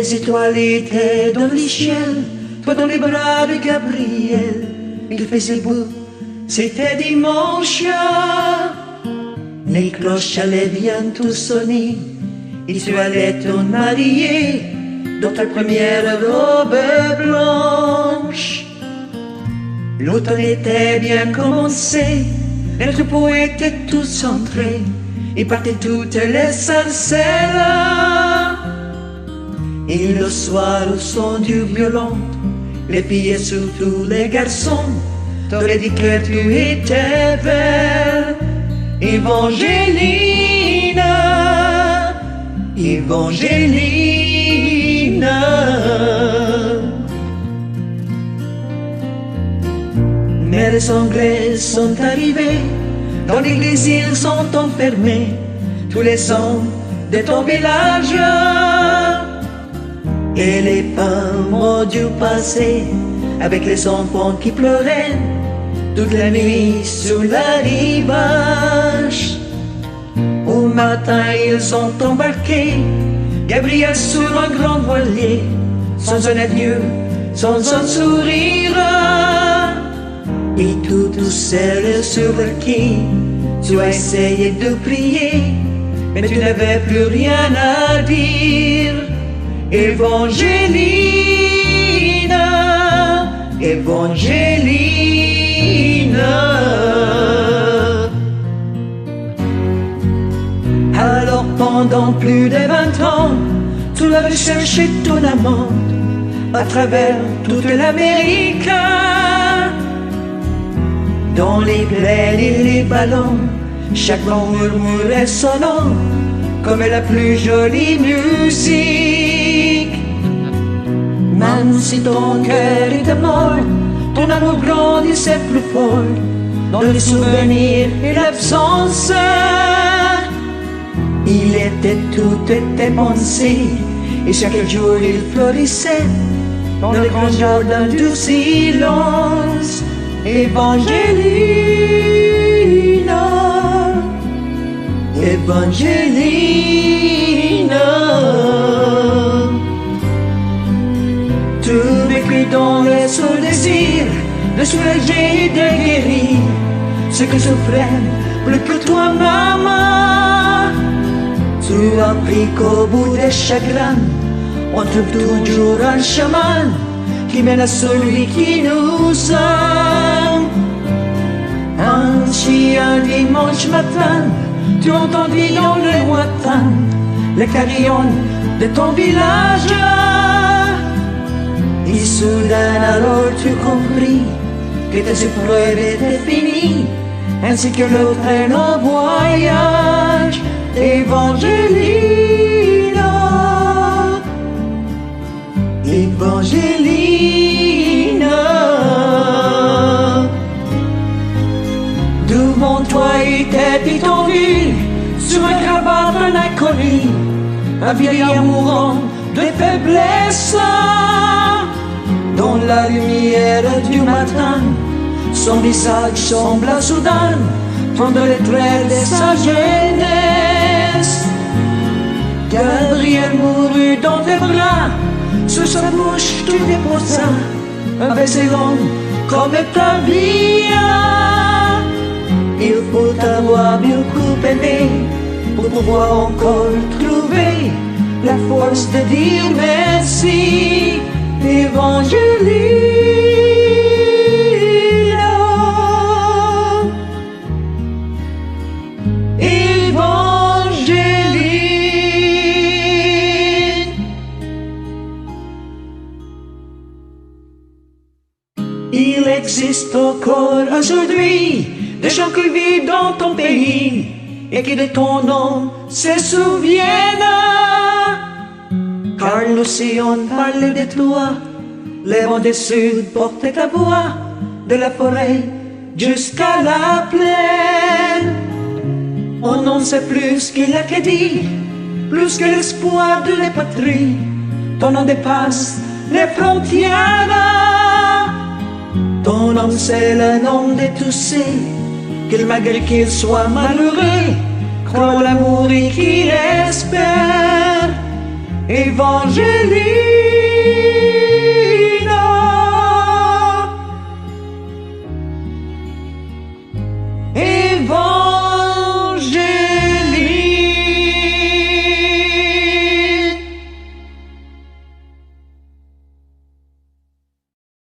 Les étoiles étaient dans les ciels, toi dans les bras de Gabriel. Il faisait beau, c'était dimanche. Les cloches allaient bientôt sonner, et tu allais te marier dans ta première robe blanche. L'automne était bien commencé, les troupeaux étaient tous centrés, et partaient toutes les sarcelles. Et le soir au son du violon, les filles et surtout les garçons t'auraient dit que tu étais belle. Evangeline, Evangeline. Mais les Anglais sont arrivés, dans l'église ils sont enfermés, tous les ans de ton village. Et les femmes ont dû passer avec les enfants qui pleuraient toute la nuit sur la rivage. Au matin ils ont embarqué Gabriel sur un grand voilier, sans un adieu, sans un sourire. Et tout seul sur le quai, tu as essayé de prier, mais tu n'avais plus rien à dire. Evangeline, Evangeline. Alors pendant plus de 20 ans, tu l'avais cherché ton amant à travers toute l'Amérique. Dans les plaines et les ballons, chaque mot murmurait son nom comme la plus jolie musique. Même si ton cœur était mort, ton amour grandissait plus fort dans les souvenirs et l'absence. Il était tout était pensé, et chaque jour il florissait dans le grand jardin du silence. Evangeline, Evangeline. Tout vécu dans le seul désir de soulager et de guérir ce que souffrait plus que toi, maman. Tu as appris qu'au bout des chagrins, on trouve toujours un chemin qui mène à celui qui nous aime. Ainsi un dimanche matin, tu entendis dans le lointain les carillons de ton village. Et soudain alors tu compris que tes épreuves étaient finies, ainsi que le train en voyage. Evangeline, Evangeline. Devant toi était Pétonville, sur un cravate un inconnu, un vieillard mourant de faiblesse. Dans la lumière du matin, son visage sembla soudain prendre les traits de sa jeunesse. Gabriel mourut dans tes bras, sur sa bouche tu déposas un baiser long comme ta vie. Il faut avoir beaucoup aimé pour pouvoir encore trouver la force de dire merci. Evangeline, Evangeline. Il existe encore aujourd'hui des gens qui vivent dans ton pays et qui de ton nom se souviennent. Car l'océan parle de toi, les vents du sud portent ta voix, de la forêt jusqu'à la plaine. On n'en sait plus qu'il a que dit, plus que l'espoir de la patrie. Ton nom dépasse les frontières. Ton nom c'est le nom de tous ceux qu'il malgré qu'il soit malheureux, croit l'amour et qu'il espère. évangélique.